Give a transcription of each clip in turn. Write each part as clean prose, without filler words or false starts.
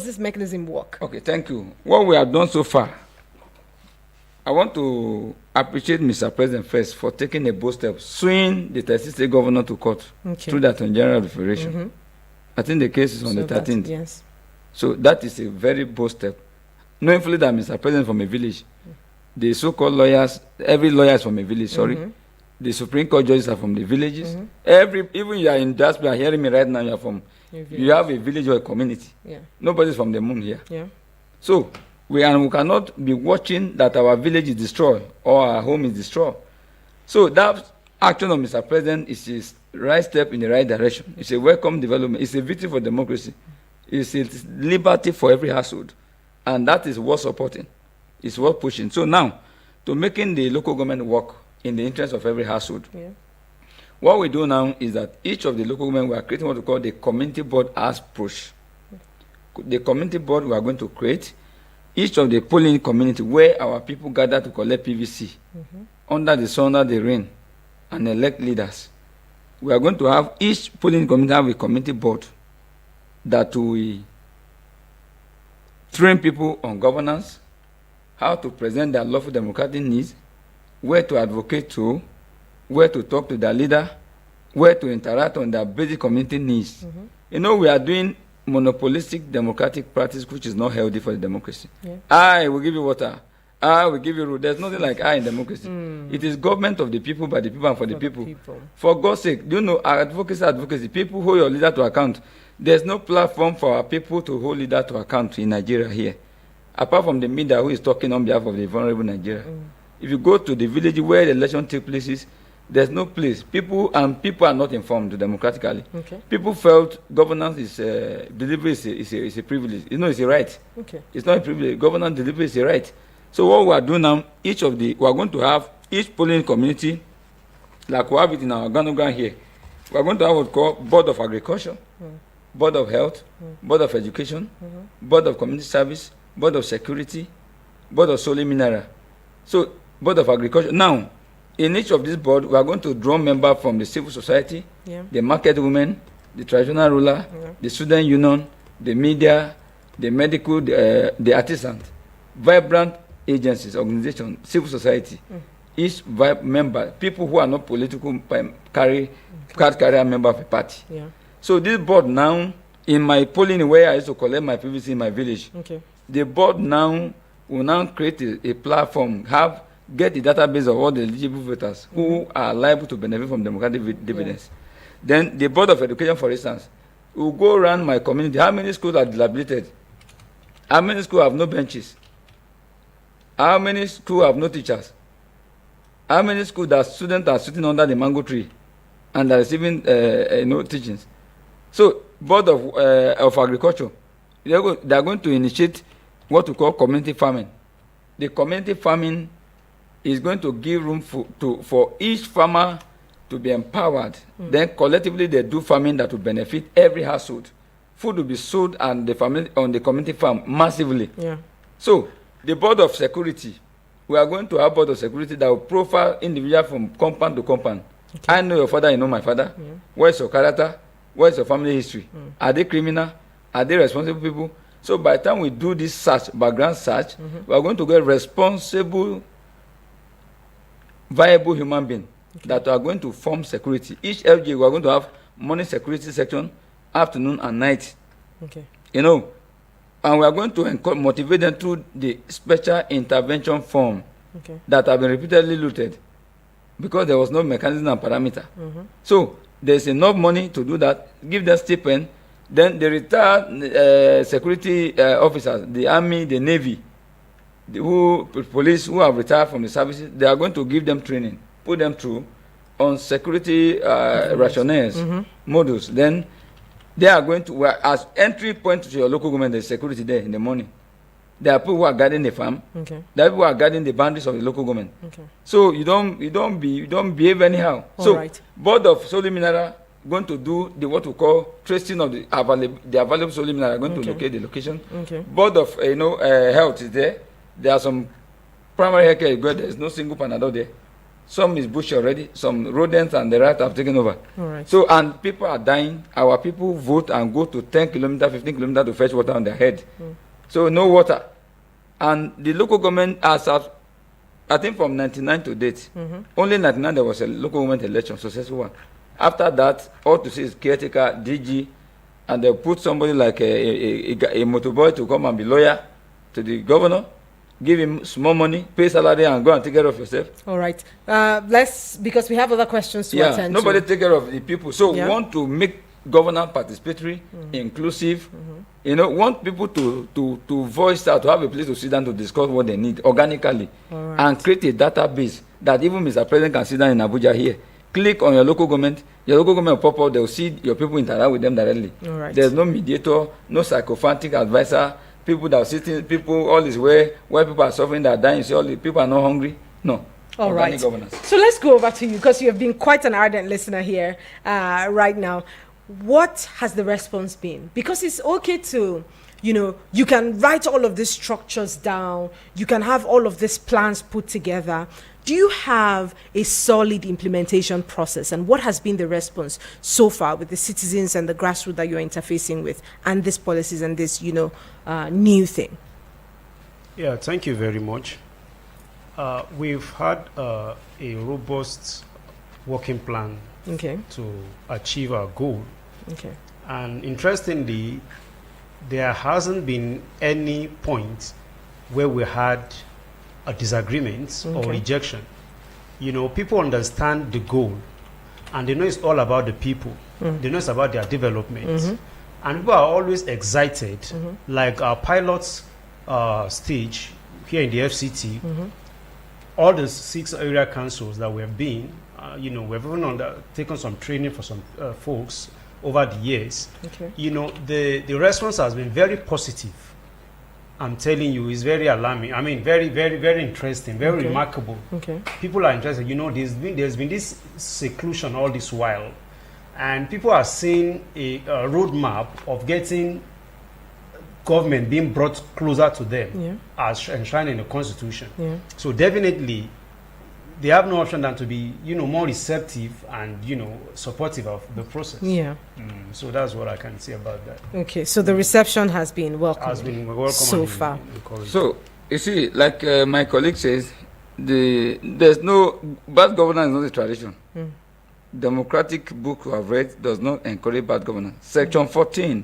this mechanism work? Okay, thank you. What we have done so far, I want to appreciate Mr. President first for taking a bold step, suing the 13th state governor to court through the Attorney General Federation. I think the case is on the 13th. Yes. So that is a very bold step. Knowing fully that Mr. President from a village, the so-called lawyers, every lawyer is from a village, the Supreme Court judges are from the villages. Even you are in diaspora hearing me right now, you have a village or a community. Yeah. Nobody's from the moon here. Yeah. So we cannot be watching that our village is destroyed or our home is destroyed. So that action of Mr. President is a right step in the right direction. It's a welcome development. It's a victory for democracy. It's liberty for every household. And that is worth supporting. It's worth pushing. So now, to making the local government work in the interest of every household, what we do now is that each of the local government, we are creating what we call the community board as push. The community board we are going to create, each of the polling community where our people gather to collect PVC, under the sun, under the rain, and elect leaders. We are going to have each polling community have a community board that will train people on governance, how to present their lawful democratic needs, where to advocate to, where to talk to their leader, where to interact on their basic community needs. You know, we are doing monopolistic democratic practice, which is not healthy for the democracy. I will give you water. I will give you road. There's nothing like I in democracy. It is government of the people, by the people, and for the people. For God's sake, do you know, our advocacy, people hold your leader to account. There's no platform for our people to hold leader to account in Nigeria here, apart from the media who is talking on behalf of the vulnerable Nigeria. If you go to the village where the election takes place, there's no place. People are not informed democratically. People felt governance is delivery is a privilege. You know, it's a right. It's not a privilege. Governance delivery is a right. So what we are doing now, we are going to have each polling community, like we have it in our organogram here. We are going to have what's called Board of Agriculture, Board of Health, Board of Education, Board of Community Service, Board of Security, Board of Solar Mineral. So, Board of Agriculture. Now, in each of these boards, we are going to draw members from the civil society, the market women, the traditional ruler, the student union, the media, the medical, the artisans, vibrant agencies, organizations, civil society. Each member, people who are not political, card carrier member of a party. So this board now, in my polling where I used to collect my PVC in my village, the board now will now create a platform, get the database of all the eligible voters who are liable to benefit from democratic dividends. Then the Board of Education, for instance, will go around my community. How many schools are dilapidated? How many schools have no benches? How many schools have no teachers? How many schools that students are sitting under the mango tree and are receiving no teachings? So, Board of Agriculture, they are going to initiate what we call community farming. The community farming is going to give room for each farmer to be empowered. Then collectively they do farming that will benefit every household. Food will be sold on the community farm massively. So the Board of Security, we are going to have Board of Security that will profile individual from compound to compound. I know your father, you know my father. What's your character? What's your family history? Are they criminal? Are they responsible people? So by the time we do this search, background search, we are going to get responsible, viable human beings that are going to form security. Each LG, we are going to have morning security section, afternoon and night. You know, and we are going to motivate them through the special intervention form that have been repeatedly looted because there was no mechanism and parameter. So there's enough money to do that. Give them stipend. Then the retired security officers, the army, the navy, police who have retired from the services, they are going to give them training, put them through on security rationales, models. Then they are going to, as entry point to your local government, there's security there in the morning. There are people who are guarding the farm. There are people who are guarding the boundaries of the local government. So you don't behave anyhow. Board of Solar Mineral going to do what we call tracing of the available solar mineral, going to locate the location. Board of Health is there. There are some primary health care. There is no single Panadol there. Some is bush already. Some rodents and the rats have taken over. All right. So, and people are dying. Our people vote and go to 10 kilometers, 15 kilometers to fetch water on their head. So no water. And the local government has, I think from 99 to date, only 99 there was a local government election, successful one. After that, all to see is caretaker, DG, and they put somebody like a motorboy to come and be lawyer to the governor, give him small money, pay salary, and go and take care of yourself. All right. Because we have other questions to attend to. Nobody take care of the people. So we want to make governance participatory, inclusive. Want people to voice out, to have a place to sit down to discuss what they need organically, and create a database that even Mr. President can sit down in Abuja here. Click on your local government will pop up, they'll see your people interact with them directly. All right. There's no mediator, no psychophantic advisor, people that are sitting, people all is where people are suffering, that are dying, see all the people are not hungry. No. All right. Governance. So let's go over to you, because you have been quite an ardent listener here right now. What has the response been? Because it's okay to, you can write all of these structures down, you can have all of these plans put together. Do you have a solid implementation process? And what has been the response so far with the citizens and the grassroots that you're interfacing with, and these policies and this, new thing? Yeah, thank you very much. We've had a robust working plan to achieve our goal. Okay. And interestingly, there hasn't been any point where we had a disagreement or rejection. People understand the goal, and they know it's all about the people. They know it's about their development. And people are always excited, like our pilot stage here in the FCT, all the 6 area councils that we have been, we've even taken some training for some folks over the years. The response has been very positive. I'm telling you, it's very alarming. I mean, very, very, very interesting, very remarkable. People are interested. There's been this seclusion all this while, and people are seeing a roadmap of getting government being brought closer to them as enshrined in the Constitution. So definitely, they have no option than to be, more receptive and, supportive of the process. So that's what I can say about that. Okay, so the reception has been welcome. Has been welcome so far. So, you see, like my colleague says, there's no, bad governance is not a tradition. Democratic book we have read does not encourage bad governance. Section 14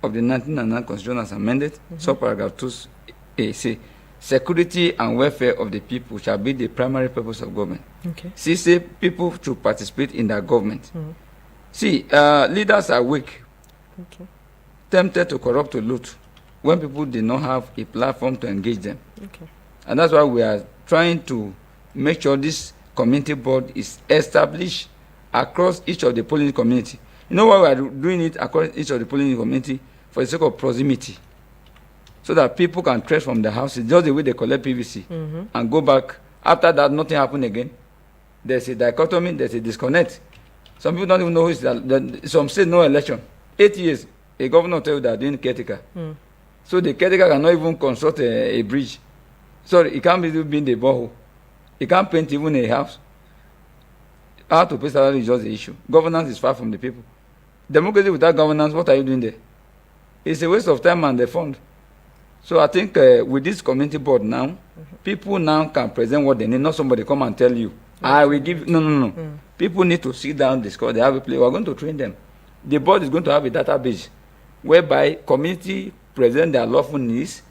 of the 1999 Constitution as amended, subparagraph 2A, say, security and welfare of the people shall be the primary purpose of government. See, say people should participate in their government. See, leaders are weak, tempted to corrupt, to loot, when people did not have a platform to engage them. And that's why we are trying to make sure this community board is established across each of the polling community. You know why we are doing it across each of the polling community? For the sake of proximity. So that people can trace from the houses, just the way they collect PVC, and go back. After that, nothing happened again. There's a dichotomy, there's a disconnect. Some people don't even know who is that. Some say no election. 8 years, a governor tell you they are doing caretaker. So the caretaker cannot even construct a bridge. Sorry, it can't even be in the borehole. It can't paint even a house. How to pay salary is just the issue. Governance is far from the people. Democracy without governance, what are you doing there? It's a waste of time and the fund. So I think with this community board now, people now can present what they need, not somebody come and tell you, I will give, no. People need to sit down, discuss, they have a place. We are going to train them. The board is going to have a database whereby community present their lawful needs,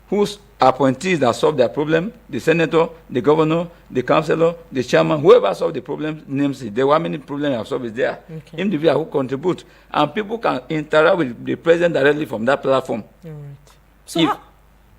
whose appointees that solve their problem, the senator, the governor, the councillor, the chairman, whoever solve the problem, names it. There were many problems have solved is there. Individuals who contribute. And people can interact with the president directly from that platform. So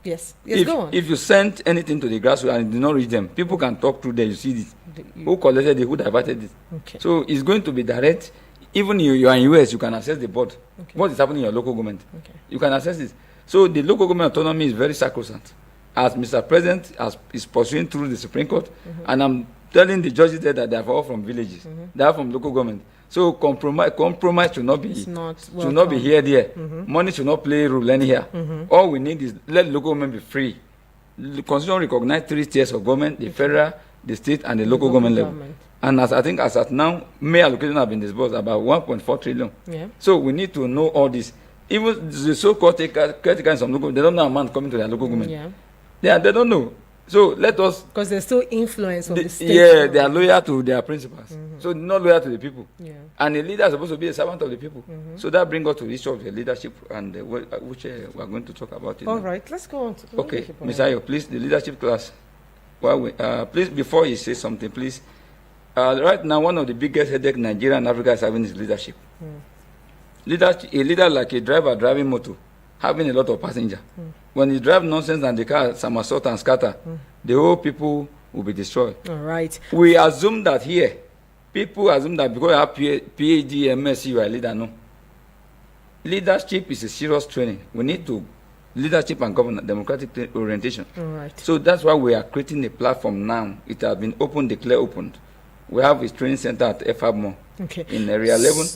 yes, go on. If you send anything to the grassroots and it did not reach them, people can talk through there. You see this. Who collected it, who diverted it. So it's going to be direct. Even you are in US, you can access the board. What is happening in your local government? You can access it. So the local government autonomy is very sacrosanct. As Mr. President is pursuing through the Supreme Court, and I'm telling the judges there that they are all from villages. They are from local government. So compromise should not be here there. Money should not play a role anyhow. All we need is let local government be free. The Constitution recognize 3 tiers of government: the federal, the state and the local government level. And as I think as at now, May allocation have been disbursed about 1.4 trillion. Yeah. So we need to know all this. Even the so-called caretaker in some local, they don't know amount coming to their local government. Yeah. They don't know. So let us. Because there's still influence of the state. Yeah, they are loyal to their principles. So not loyal to the people. Yeah. And a leader is supposed to be a servant of the people. So that brings us to the issue of the leadership, and which we are going to talk about it. All now. right, let's go on. Okay, Ms. Ayo, please, the leadership class. Well, please, before you say something, please. Right now, one of the biggest headaches Nigeria and Africa is having is leadership. A leader like a driver driving motor, having a lot of passengers. When he drive nonsense and the car somersault and scatter, the whole people will be destroyed. All right. We assume that here, people assume that because you have PhD, MSc, you are a leader. No. Leadership is a serious training. We need to leadership and governance, democratic orientation. All right. So that's why we are creating a platform now. It has been opened, declared opened. We have a training center at FABMO in Area 11,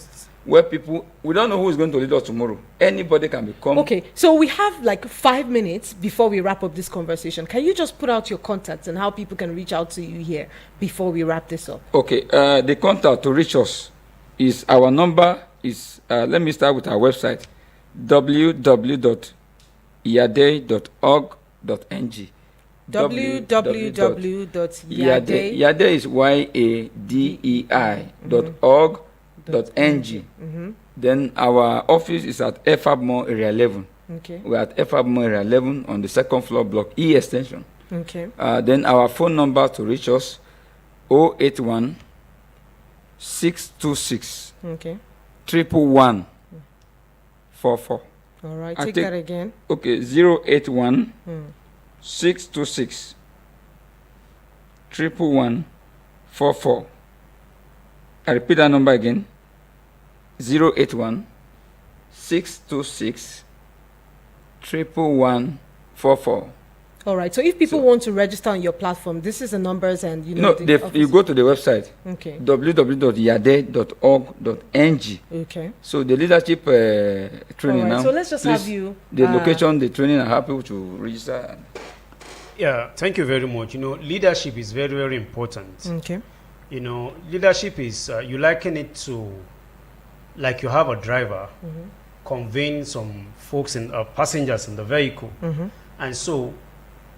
where people, we don't know who is going to lead us tomorrow. Anybody can become. Okay, so we have like 5 minutes before we wrap up this conversation. Can you just put out your contacts and how people can reach out to you here before we wrap this up? Okay, the contact to reach us is, our number is, let me start with our website, www.yadei.org.ng. www.yadei. Yadei is YADEI.org.ng. Then our office is at FABMO Area 11. Okay. We're at FABMO Area 11 on the second floor, block E extension. Okay. Then our phone number to reach us, 081 626 Okay. 111 44. All right. Take that again. Okay, 081 626 111 44. I repeat that number again. 081 626 111 44. All right. So if people want to register on your platform, this is the numbers, and you know. You go to the website. Okay. www.yadei.org.ng. Okay. So the leadership training now. So let's just have you. The location, the training, and how people to register. Yeah, thank you very much. You know, leadership is very, very important. Okay. You know, leadership is, you liken it to, like you have a driver conveying some folks and passengers in the vehicle. And so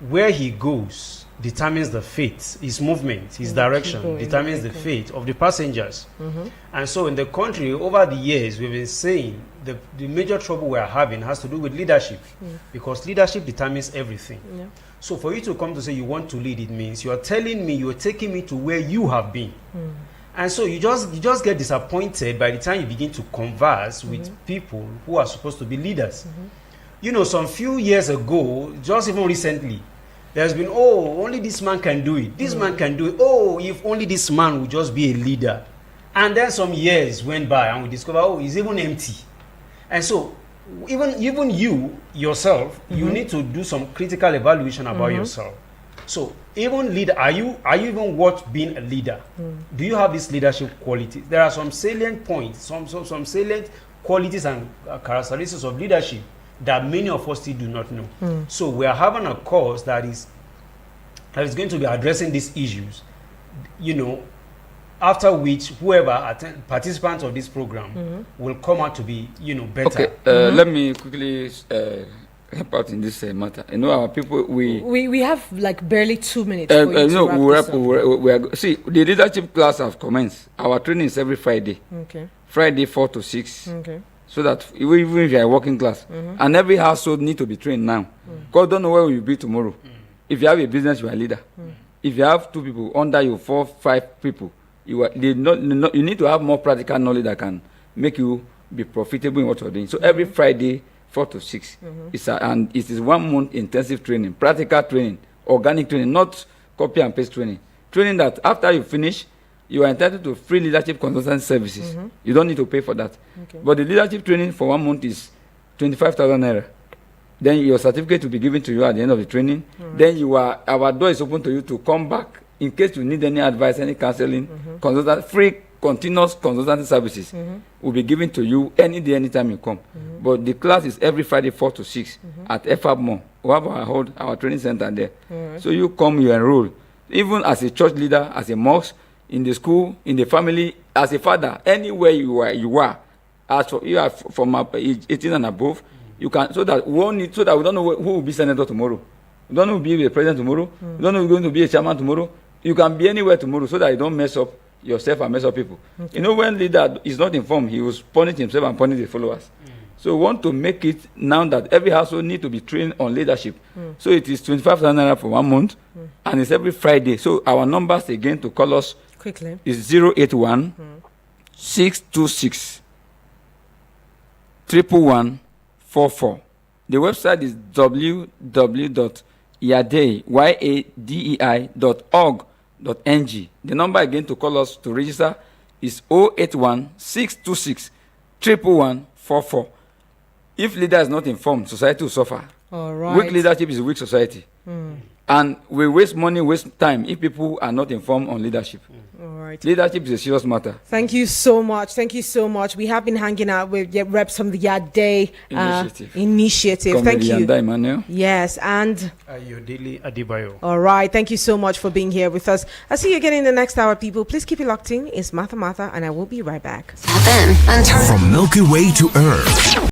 where he goes determines the fate, his movement, his direction determines the fate of the passengers. And so in the country, over the years, we've been saying the major trouble we're having has to do with leadership, because leadership determines everything. Yeah. So for you to come to say you want to lead, it means you're telling me, you're taking me to where you have been. And so you just get disappointed by the time you begin to converse with people who are supposed to be leaders. You know, some few years ago, just even recently, there's been, oh, only this man can do it. This man can do it. Oh, if only this man would just be a leader. And then some years went by and we discover, oh, he's even empty. And so even you yourself, you need to do some critical evaluation about yourself. So even leader, are you even worth being a leader? Do you have this leadership quality? There are some salient points, some salient qualities and characteristics of leadership that many of us still do not know. So we are having a course that is going to be addressing these issues, you know, after which whoever participants of this program will come out to be, you know, better. Okay, let me quickly help out in this matter. You know, our people, we have like barely 2 minutes. For you to wrap this up. See, the leadership class have commenced. Our training is every Friday. Okay. Friday 4 to 6. Okay. So that even if you are a working class, and every household need to be trained now. God don't know where you will be tomorrow. If you have a business, you are a leader. If you have 2 people under you, 4, 5 people, you need to have more practical knowledge that can make you be profitable in what you're doing. So every Friday 4 to 6, and it is 1 month intensive training, practical training, organic training, not copy and paste training. Training that after you finish, you are entitled to free leadership consultant services. You don't need to pay for that. Okay. But the leadership training for 1 month is 25,000 naira. Then your certificate will be given to you at the end of the training. Then our door is open to you to come back in case you need any advice, any counseling, free continuous consultancy services will be given to you any day, anytime you come. But the class is every Friday 4 to 6 at FABMO. We have our training center there. So you come, you enroll. even as a church leader, as a mosque, in the school, in the family, as a father, anywhere you are, as for you are from 18 and above, you can, so that we don't know who will be senator tomorrow. We don't know who will be the president tomorrow. We don't know who's going to be a chairman tomorrow. You can be anywhere tomorrow, so that you don't mess up yourself and mess up people. Okay. You know, when leader is not informed, he will punish himself and punish the followers. So we want to make it now that every household need to be trained on leadership. So it is 25,000 naira for 1 month, and it's every Friday. So our numbers again to call us quickly is 081 626 11144. The website is www.yadei.org.ng. The number again to call us to register is 081 626 11144. If leader is not informed, society will suffer. All right. Weak leadership is a weak society. And we waste money, waste time if people are not informed on leadership. All right. Leadership is a serious matter. Thank you so much. Thank you so much. We have been hanging out with reps from the Yadei initiative. Thank you. Yadei, Emmanuel. Yes, and Yadei Adibayo. all right. Thank you so much for being here with us. I'll see you again in the next hour, people. Please keep it locked in. It's Martha, and I will be right back. From Milky Way to Earth.